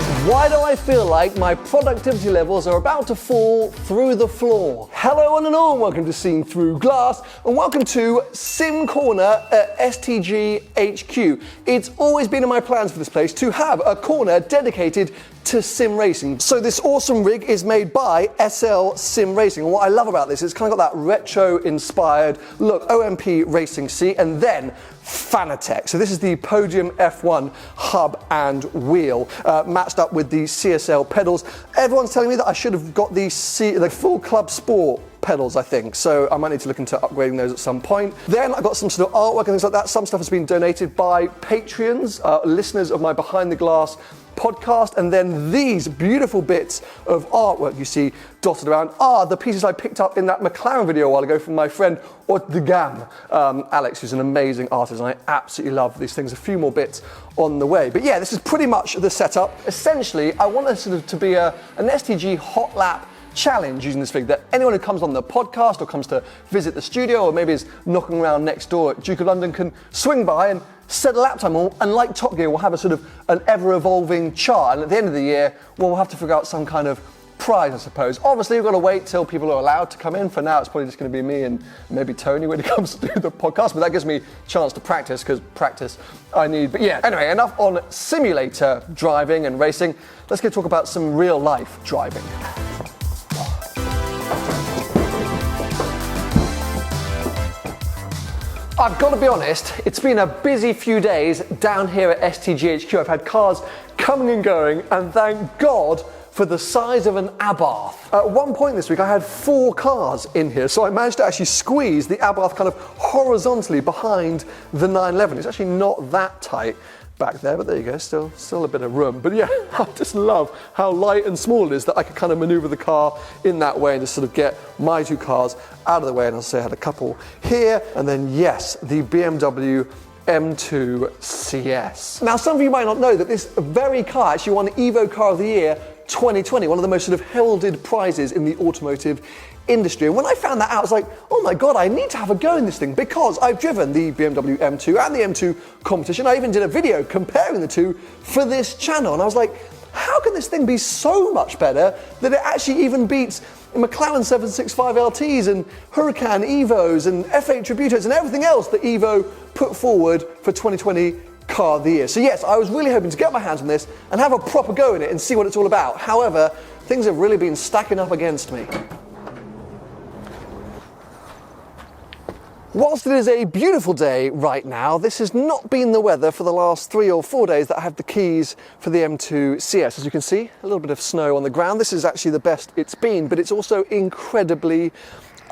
Why do I feel like my productivity levels are about to fall through the floor? Hello one and all, welcome to Seeing Through Glass, and welcome to Sim Corner at STG HQ. It's always been in my plans for this place to have a corner dedicated to sim racing. So this awesome rig is made by SL Sim Racing. And what I love about this is it's kind of got that retro inspired look, OMP racing seat, and then Fanatec. So this is the Podium F1 hub and wheel, matched up with the CSL pedals. Everyone's telling me that I should have got the full Club Sport pedals, I think. So I might need to look into upgrading those at some point. Then I got some sort of artwork and things like that. Some stuff has been donated by Patreons, listeners of my Behind the Glass podcast, and then these beautiful bits of artwork you see dotted around are the pieces I picked up in that McLaren video a while ago from my friend Otdegam, Alex, who's an amazing artist, and I absolutely love these things. A few more bits on the way. But yeah, this is pretty much the setup. Essentially, I want this sort of to be an STG hot lap challenge using this rig, that anyone who comes on the podcast or comes to visit the studio or maybe is knocking around next door at Duke of London can swing by and set a lap time, and like Top Gear, we'll have a sort of an ever-evolving chart, and at the end of the year, we'll have to figure out some kind of prize, I suppose. Obviously, we've got to wait till people are allowed to come in. For now, it's probably just going to be me and maybe Tony when he comes to do the podcast, but that gives me a chance to practice, because practice I need. But yeah, anyway, enough on simulator driving and racing. Let's go talk about some real-life driving. I've got to be honest, it's been a busy few days down here at STG HQ. I've had cars coming and going, and thank God for the size of an Abarth. At one point this week, I had 4 cars in here, so I managed to actually squeeze the Abarth kind of horizontally behind the 911. It's actually not that tight back there, but there you go, still a bit of room. But yeah, I just love how light and small it is that I could kind of maneuver the car in that way and just sort of get my 2 cars out of the way. And I'll say I had a couple here, and then yes, the BMW M2 CS. Now, some of you might not know that this very car actually won EVO Car of the Year 2020, one of the most sort of heralded prizes in the automotive industry. And when I found that out, I was like, oh my God, I need to have a go in this thing, because I've driven the BMW M2 and the M2 competition. I even did a video comparing the two for this channel. And I was like, how can this thing be so much better that it actually even beats McLaren 765 LTs and Huracan Evos and F8 Tributos and everything else that Evo put forward for 2020 Car of the Year. So yes, I was really hoping to get my hands on this and have a proper go in it and see what it's all about. However, things have really been stacking up against me. Whilst it is a beautiful day right now, this has not been the weather for the last 3 or 4 days that I have the keys for the M2 CS. As you can see, a little bit of snow on the ground. This is actually the best it's been, but it's also incredibly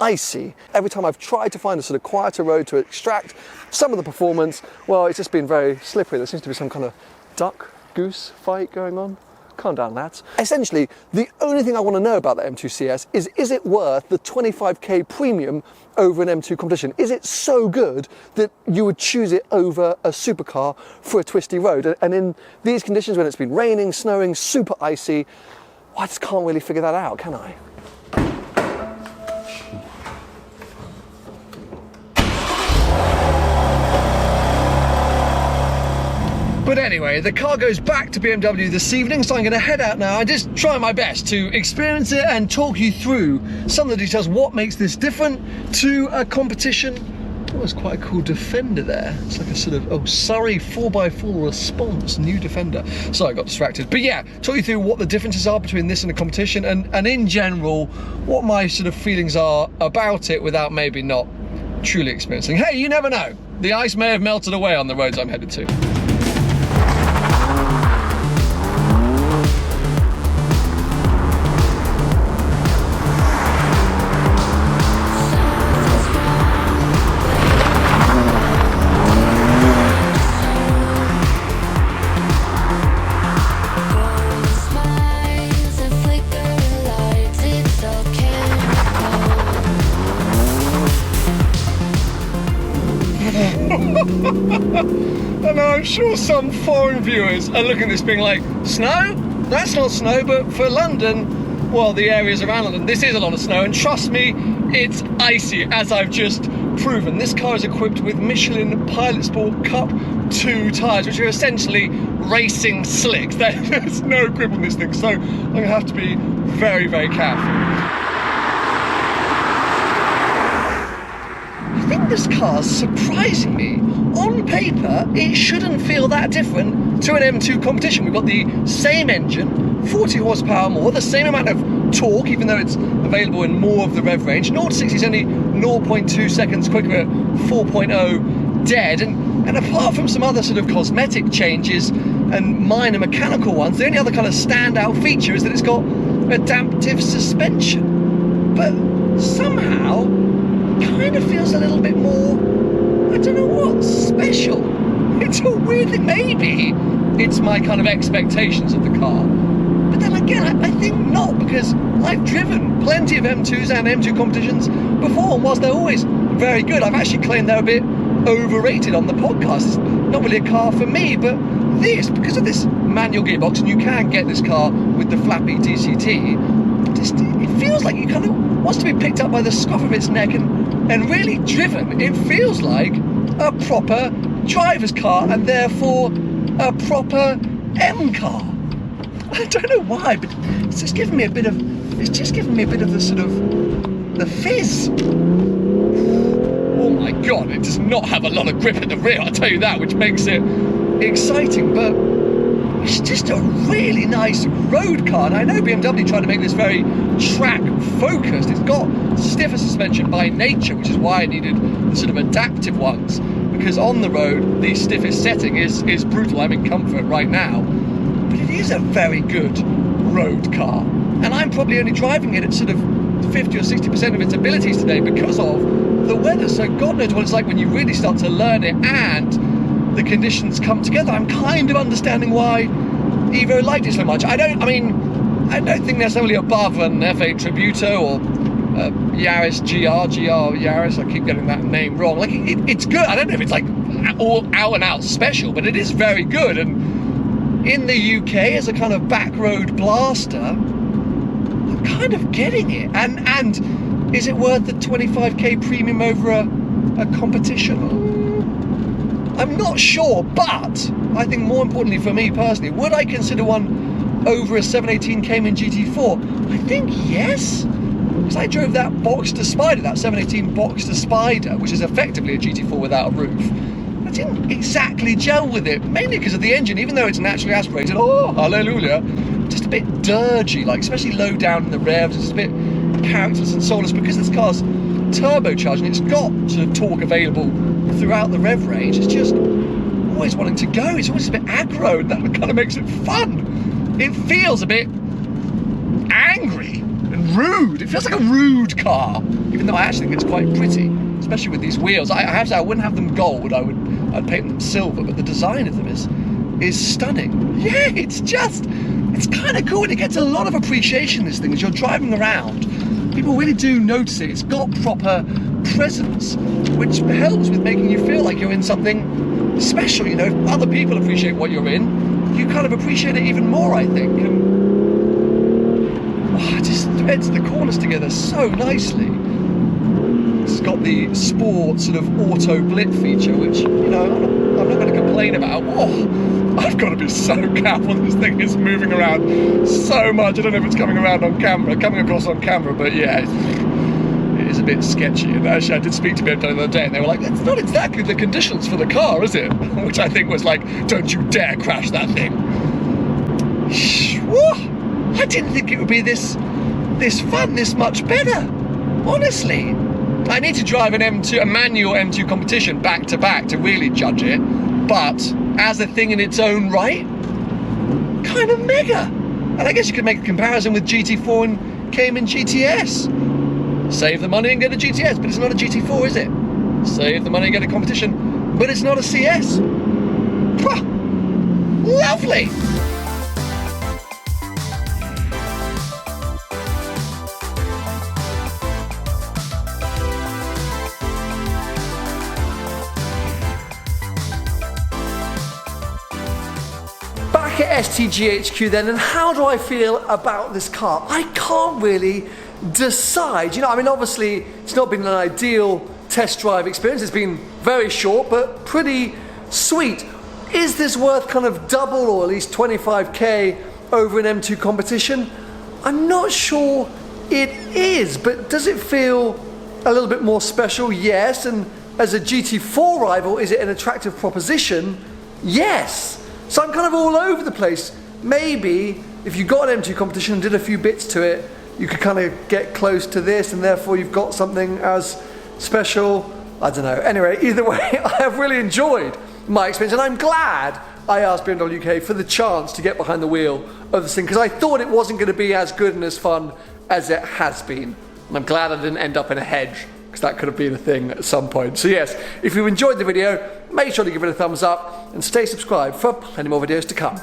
icy. Every time I've tried to find a sort of quieter road to extract some of the performance, well, it's just been very slippery. There seems to be some kind of duck-goose fight going on. Calm down, lads. Essentially, the only thing I want to know about the M2 CS is it worth the 25k premium over an M2 competition? Is it so good that you would choose it over a supercar for a twisty road? And in these conditions, when it's been raining, snowing, super icy, I just can't really figure that out, can I? But anyway, the car goes back to BMW this evening, so I'm going to head out now and just try my best to experience it and talk you through some of the details, what makes this different to a competition. Oh, there's quite a cool Defender there. It's like a sort of, Surrey 4x4 Response, new Defender. Sorry, I got distracted. But yeah, talk you through what the differences are between this and a competition, and in general, what my sort of feelings are about it without maybe not truly experiencing. Hey, you never know. The ice may have melted away on the roads I'm headed to. And I'm sure some foreign viewers are looking at this being like, snow? That's not snow, but for London, well, the areas around London, this is a lot of snow, and trust me, it's icy, as I've just proven. This car is equipped with Michelin Pilot Sport Cup M2 tyres, which are essentially racing slicks. There's no grip on this thing, so I'm going to have to be very, very careful. I think this car's surprisingly, on paper, it shouldn't feel that different to an M2 competition. We've got the same engine, 40 horsepower more, the same amount of torque, even though it's available in more of the rev range. 0 to 60 is only 0.2 seconds quicker at 4.0 dead, and apart from some other sort of cosmetic changes and minor mechanical ones, the only other kind of standout feature is that it's got adaptive suspension. But somehow, kind of feels a little bit more, I don't know what, special. It's a weird thing. Maybe it's my kind of expectations of the car. But then again, I think not, because I've driven plenty of M2s and M2 competitions before, and whilst they're always very good, I've actually claimed they're a bit overrated on the podcast. It's not really a car for me, but this, because of this manual gearbox, and you can get this car with the flappy DCT, it feels like it kind of wants to be picked up by the scruff of its neck and really driven. It feels like a proper driver's car, and therefore a proper M car. I don't know why, but it's just giving me a bit of the sort of the fizz. Oh my god, it does not have a lot of grip in the rear, I'll tell you that, which makes it exciting, but it's just a really nice road car. And I know BMW tried to make this very track focused. It's got stiffer suspension by nature, which is why I needed the sort of adaptive ones, because on the road the stiffest setting is brutal. I'm in comfort right now, but it is a very good road car, and I'm probably only driving it at sort of 50 or 60% of its abilities today because of the weather. So God knows what it's like when you really start to learn it and the conditions come together. I'm kind of understanding why EVO liked it so much. I don't think necessarily above an F8 Tributo or Yaris GR Yaris. I keep getting that name wrong. Like it's good. I don't know if it's like all out and out special, but it is very good. And in the UK, as a kind of back road blaster, I'm kind of getting it. And is it worth the 25k premium over a competition? I'm not sure, but I think more importantly for me personally, would I consider one over a 718 Cayman GT4? I think yes, because I drove that Boxster Spider, that 718 Boxster Spider, which is effectively a GT4 without a roof. I didn't exactly gel with it, mainly because of the engine, even though it's naturally aspirated, oh, hallelujah, just a bit dirgy, like especially low down in the revs, it's a bit characterless and soulless because this car's turbocharged and it's got sort of torque available throughout the rev range. It's just always wanting to go. It's always a bit aggro, and that kind of makes it fun. It feels a bit angry and rude. It feels like a rude car, even though I actually think it's quite pretty, especially with these wheels. I have to say, I wouldn't have them gold. I'd paint them silver, but the design of them is stunning. Yeah, it's kind of cool, and it gets a lot of appreciation, this thing, as you're driving around. People really do notice it. It's got proper presence, which helps with making you feel like you're in something special. You know, if other people appreciate what you're in, you kind of appreciate it even more, I think. And it just threads the corners together so nicely. It's got the sport sort of auto blit feature, which, you know, I'm not going to complain about. Oh, I've got to be so careful. This thing is moving around so much. I don't know if it's coming across on camera, but yeah, it is a bit sketchy. And actually, I did speak to BMW the other day, and they were like, it's not exactly the conditions for the car, is it? Which I think was like, don't you dare crash that thing. Whoa, I didn't think it would be this fun, this much better. Honestly, I need to drive a manual M2 competition back to back to really judge it. But as a thing in its own right, kind of mega. And I guess you could make a comparison with GT4 and Cayman GTS. Save the money and get a GTS, but it's not a GT4, is it? Save the money and get a competition, but it's not a CS. Pwah, lovely. Back at STGHQ then, and how do I feel about this car? I can't really decide. You know, I mean, obviously it's not been an ideal test drive experience. It's been very short, but pretty sweet. Is this worth kind of double or at least 25k over an M2 competition? I'm not sure it is, but does it feel a little bit more special? Yes. And as a GT4 rival, is it an attractive proposition? Yes. So I'm kind of all over the place. Maybe if you got an M2 competition and did a few bits to it, you could kind of get close to this, and therefore you've got something as special. I don't know. Anyway, either way, I have really enjoyed my experience, and I'm glad I asked BMW UK for the chance to get behind the wheel of this thing, because I thought it wasn't going to be as good and as fun as it has been. And I'm glad I didn't end up in a hedge, because that could have been a thing at some point. So yes, if you enjoyed the video, make sure to give it a thumbs up and stay subscribed for plenty more videos to come.